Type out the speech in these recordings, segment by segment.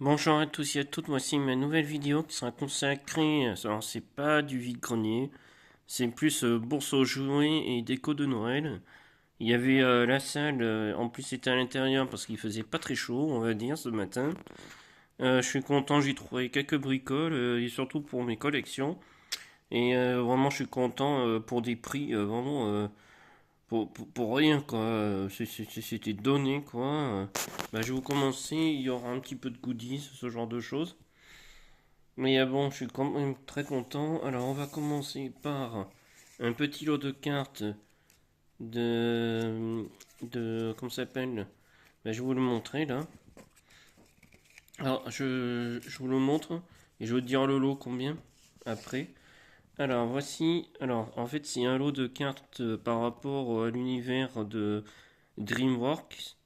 Bonjour à tous et à toutes, voici ma nouvelle vidéo qui sera consacrée, alors c'est pas du vide-grenier, c'est plus bourse aux jouets et déco de Noël. Il y avait la salle, en plus c'était à l'intérieur parce qu'il faisait pas très chaud, on va dire, ce matin. Je suis content, j'ai trouvé quelques bricoles et surtout pour mes collections. Et vraiment je suis content pour des prix vraiment pour rien quoi. C'était donné quoi. Je vais vous commencer, il y aura un petit peu de goodies, ce genre de choses. Mais bon, je suis quand même très content. Alors, on va commencer par un petit lot de cartes de... comment ça s'appelle? Je vais vous le montrer là. Alors, je vous le montre et je vais vous dire le lot combien après. Alors, voici. Alors, en fait, c'est un lot de cartes par rapport à l'univers de DreamWorks.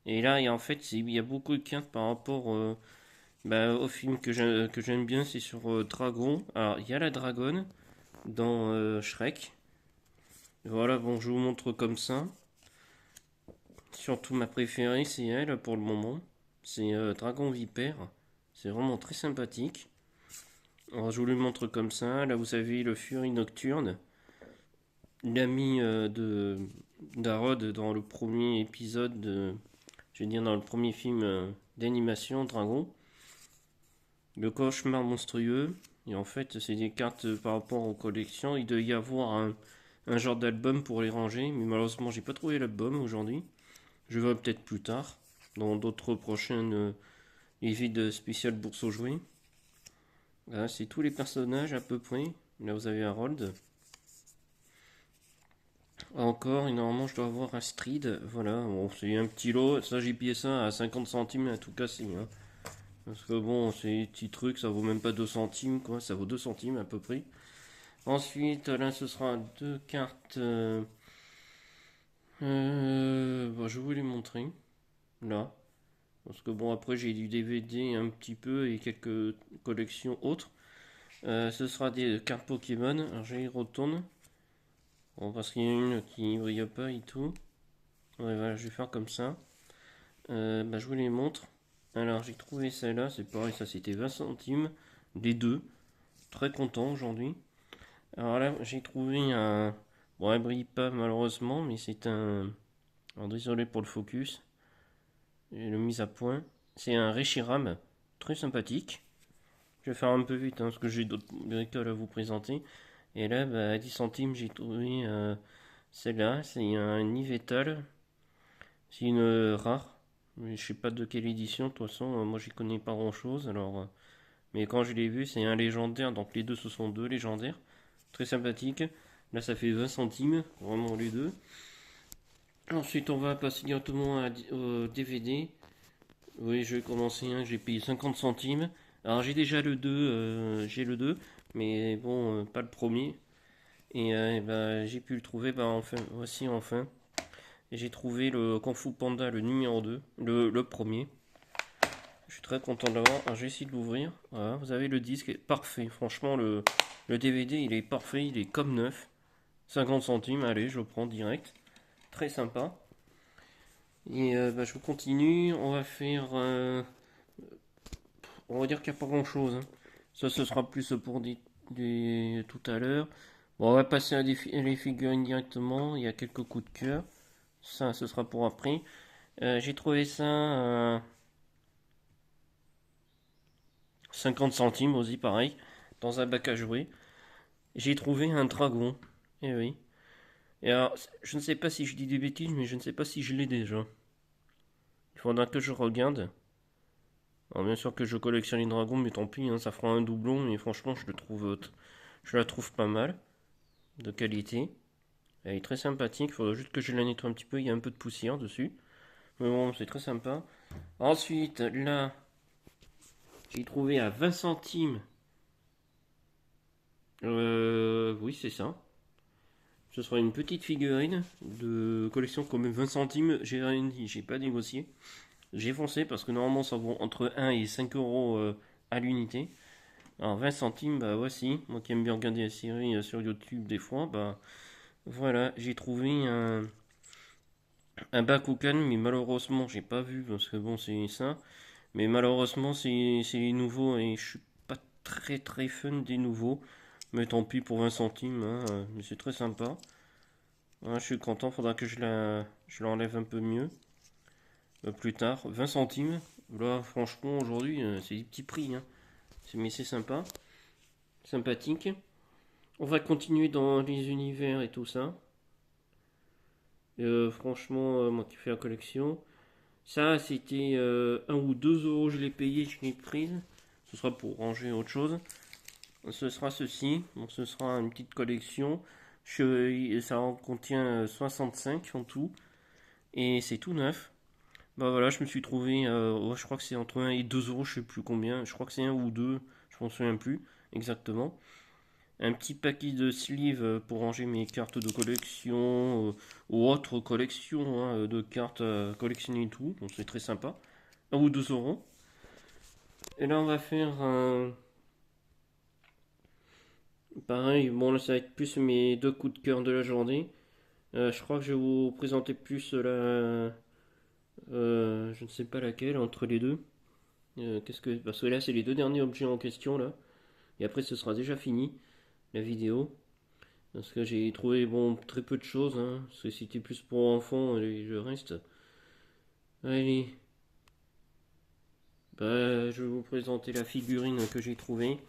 Et là, en fait, il y a beaucoup de cartes par rapport au film que j'aime bien, c'est sur Dragon. Alors, il y a la dragonne dans Shrek. Voilà, bon, je vous montre comme ça. Surtout ma préférée, c'est elle pour le moment. C'est Dragon Vipère. C'est vraiment très sympathique. Alors, je vous le montre comme ça. Là, vous avez le Fury Nocturne, l'ami de d'Arod dans le premier épisode je veux dire dans le premier film d'animation Dragon. Le cauchemar monstrueux. Et en fait, c'est des cartes par rapport aux collections. Il doit y avoir un genre d'album pour les ranger, mais malheureusement, j'ai pas trouvé l'album aujourd'hui. Je verrai peut-être plus tard, dans d'autres prochaines visites spéciales bourse aux jouets. Là, c'est tous les personnages à peu près. Là, vous avez Harold. Encore, et normalement, je dois avoir Astrid. Voilà, bon, c'est un petit lot. Ça, j'ai payé ça à 50 centimes à tout casser, hein. Parce que bon, ces petits trucs, ça vaut même pas 2 centimes, quoi. Ça vaut 2 centimes à peu près. Ensuite, là, ce sera deux cartes. Je vais vous les montrer. Là. Parce que bon, après, j'ai du DVD un petit peu et quelques collections autres. Ce sera des cartes Pokémon. Alors, je y retourne. Bon, parce qu'il y a une qui brille pas et tout. Ouais, voilà, je vais faire comme ça. Je vous les montre. Alors, j'ai trouvé celle-là. C'est pareil, ça c'était 20 centimes. Les deux. Très content aujourd'hui. Alors là, j'ai trouvé un. Bon, elle brille pas malheureusement, mais c'est un. Alors, désolé pour le focus. J'ai le mise à point. C'est un Reshiram. Très sympathique. Je vais faire un peu vite hein, parce que j'ai d'autres bricoles à vous présenter. Et là, à 10 centimes, j'ai trouvé celle-là. C'est un Nivetal. C'est une rare. Mais je sais pas de quelle édition. De toute façon, moi j'y connais pas grand-chose. Mais quand je l'ai vu, c'est un légendaire. Donc les deux, ce sont deux légendaires. Très sympathique. Là, ça fait 20 centimes. Vraiment les deux. Ensuite, on va passer directement au DVD. Oui, je vais commencer. Hein, j'ai payé 50 centimes. Alors, j'ai déjà le 2. J'ai le 2. Mais bon, pas le premier. J'ai pu le trouver. Enfin, voici enfin. Et j'ai trouvé le Kung Fu Panda, le numéro 2. Le premier. Je suis très content de l'avoir. Alors, je vais essayer de l'ouvrir. Voilà, vous avez le disque. Parfait. Franchement, le DVD, il est parfait. Il est comme neuf. 50 centimes. Allez, je le prends direct. Très sympa. Je continue. On va faire. On va dire qu'il n'y a pas grand chose, hein. Ça, ce sera plus pour tout à l'heure. Bon, on va passer à les figurines directement. Il y a quelques coups de cœur. Ça, ce sera pour après. J'ai trouvé ça à 50 centimes aussi, pareil. Dans un bac à jouer. J'ai trouvé un dragon. Eh oui. Et alors, je ne sais pas si je dis des bêtises, mais je ne sais pas si je l'ai déjà. Il faudra que je regarde. Alors bien sûr que je collectionne les dragons, mais tant pis, hein, ça fera un doublon, mais franchement je la trouve pas mal, de qualité. Elle est très sympathique, il faudra juste que je la nettoie un petit peu, il y a un peu de poussière dessus. Mais bon, c'est très sympa. Ensuite, là, j'ai trouvé à 20 centimes. Oui, c'est ça. Ce sera une petite figurine de collection comme 20 centimes. J'ai rien dit, j'ai pas négocié. J'ai foncé parce que normalement ça vaut entre 1 et 5 euros à l'unité. Alors 20 centimes, bah voici, moi qui aime bien regarder la série sur YouTube des fois, bah voilà, j'ai trouvé un Bakugan, mais malheureusement j'ai pas vu parce que bon c'est ça. Mais malheureusement, c'est les nouveaux et je suis pas très fan des nouveaux. Mais tant pis pour 20 centimes, hein, mais c'est très sympa. Ouais, je suis content, faudra que je l'enlève un peu mieux plus tard. 20 centimes, là franchement aujourd'hui c'est des petits prix, hein. Mais c'est sympa, sympathique. On va continuer dans les univers et tout ça. Franchement, moi qui fais la collection. Ça c'était 1 ou 2 euros, je l'ai payé, je l'ai prise. Ce sera pour ranger autre chose. Ce sera ceci, donc ce sera une petite collection. Ça en contient 65 en tout. Et c'est tout neuf. Bah voilà, je me suis trouvé, ouais, je crois que c'est entre 1 et 2 euros, je sais plus combien, je crois que c'est 1 ou 2, je m'en souviens plus exactement. Un petit paquet de sleeves pour ranger mes cartes de collection ou autres collections hein, de cartes collectionnées et tout, donc c'est très sympa. 1 ou 2 euros. Et là on va faire pareil, bon là ça va être plus mes deux coups de cœur de la journée. Je crois que je vais vous présenter plus je ne sais pas laquelle entre les deux. Parce que là, c'est les deux derniers objets en question là. Et après, ce sera déjà fini la vidéo. Parce que j'ai trouvé bon très peu de choses. Hein. Parce que c'était plus pour enfants et le reste. Allez, bah, je vais vous présenter la figurine que j'ai trouvée.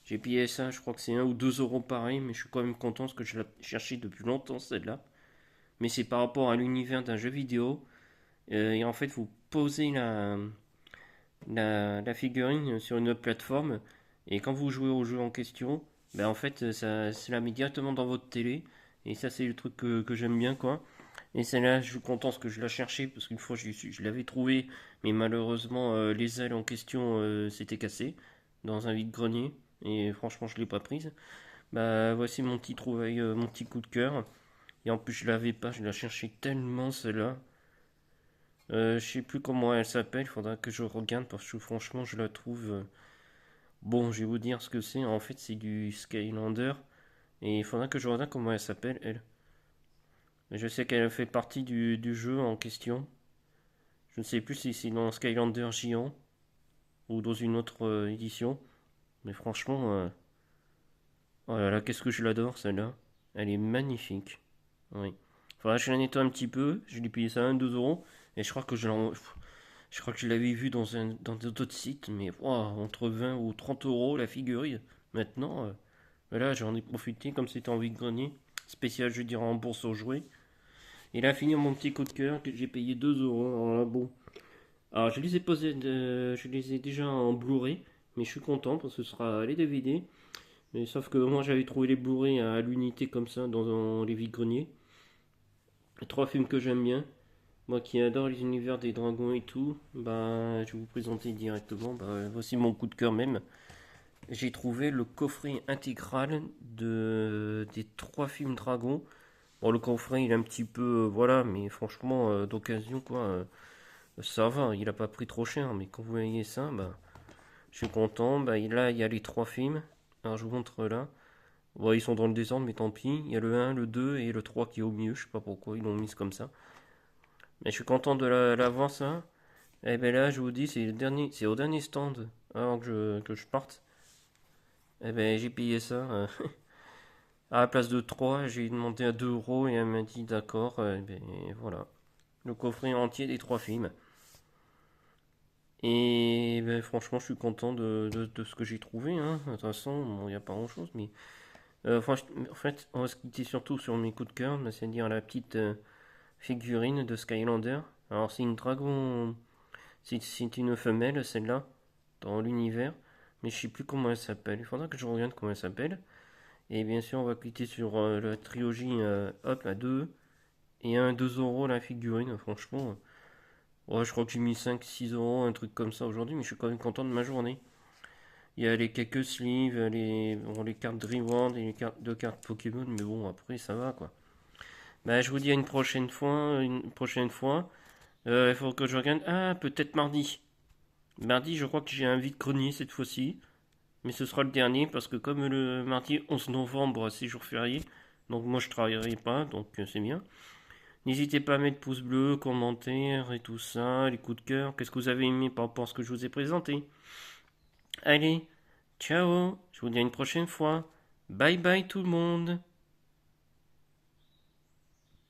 J'ai payé ça, je crois que c'est 1 ou 2 euros pareil, mais je suis quand même content parce que je l'ai cherché depuis longtemps celle-là. Mais c'est par rapport à l'univers d'un jeu vidéo. Et en fait, vous posez la figurine sur une autre plateforme. Et quand vous jouez au jeu en question, ben en fait, ça la met directement dans votre télé. Et ça, c'est le truc que j'aime bien, quoi. Et celle-là, je suis content parce que je la cherchais, parce qu'une fois, je l'avais trouvée, mais malheureusement, les ailes en question s'étaient cassées dans un vide-grenier. Et franchement, je ne l'ai pas prise. Bah, voici mon petit trouvaille, mon petit coup de cœur. Et en plus, je l'avais pas, je la cherchais tellement, celle-là. Je sais plus comment elle s'appelle, il faudra que je regarde parce que franchement, je la trouve. Bon, je vais vous dire ce que c'est. En fait, c'est du Skylander. Et il faudra que je regarde comment elle s'appelle, elle. Je sais qu'elle fait partie du jeu en question. Je ne sais plus si c'est dans Skylander Giant ou dans une autre édition. Mais franchement, oh là là, qu'est-ce que je l'adore celle-là. Elle est magnifique. Oui. Faudra que je la nettoie un petit peu. Je lui ai payé ça 1, 2 euros. Et je crois que je crois que je l'avais vu dans d'autres sites. Mais wow, entre 20 ou 30 euros la figurine. Maintenant, voilà, j'en ai profité comme c'était en vide-grenier. Spécial, je dirais, en bourse aux jouets. Et là, finir mon petit coup de cœur que j'ai payé 2 euros. Alors là, bon. Alors, je les ai déjà en Blu-ray. Mais je suis content parce que ce sera les DVD. Mais sauf que moi, j'avais trouvé les Blu-ray à l'unité comme ça dans les vide-greniers. Trois films que j'aime bien. Moi qui adore les univers des dragons et tout, bah, je vais vous présenter directement. Bah, voici mon coup de cœur même. J'ai trouvé le coffret intégral des trois films dragons. Bon, le coffret, il est un petit peu, voilà, mais franchement, d'occasion, quoi, ça va, il a pas pris trop cher, mais quand vous voyez ça, bah, je suis content. Bah, là, il y a les trois films. Alors, je vous montre là. Bon, ils sont dans le désordre, mais tant pis. Il y a le un, le 2 et le 3 qui est au milieu. Je sais pas pourquoi ils l'ont mis comme ça. Mais je suis content de l'avoir, ça. Et ben là, je vous dis, c'est au dernier stand avant que je parte. Et ben, j'ai payé ça. À la place de 3 j'ai demandé à 2 euros et elle m'a dit d'accord. Et ben, voilà. Le coffret entier des trois films. Et ben, franchement, je suis content de ce que j'ai trouvé. Hein. De toute façon, il n'y a pas grand chose. Mais en fait, on va se quitter surtout sur mes coups de cœur. C'est-à-dire la petite figurine de Skylander. Alors, c'est une dragon. C'est une femelle, celle-là, dans l'univers. Mais je sais plus comment elle s'appelle. Il faudra que je regarde comment elle s'appelle. Et bien sûr, on va cliquer sur la trilogie hop, à 2 et 2 euros la figurine. Franchement, ouais, je crois que j'ai mis 5 6 euros, un truc comme ça aujourd'hui, mais je suis quand même content de ma journée. Il y a les quelques sleeves, les cartes Dreamworld et les cartes Pokémon, mais bon, après, ça va quoi. Bah, je vous dis à une prochaine fois. Une prochaine fois. Il faut que je regarde. Ah, peut-être mardi. Mardi, je crois que j'ai un vide-grenier cette fois-ci. Mais ce sera le dernier parce que comme le mardi 11 novembre, c'est jour férié, donc moi je travaillerai pas, donc c'est bien. N'hésitez pas à mettre pouce bleu, commentaires et tout ça, les coups de cœur. Qu'est-ce que vous avez aimé par rapport à ce que je vous ai présenté? Allez, ciao, je vous dis à une prochaine fois. Bye bye tout le monde.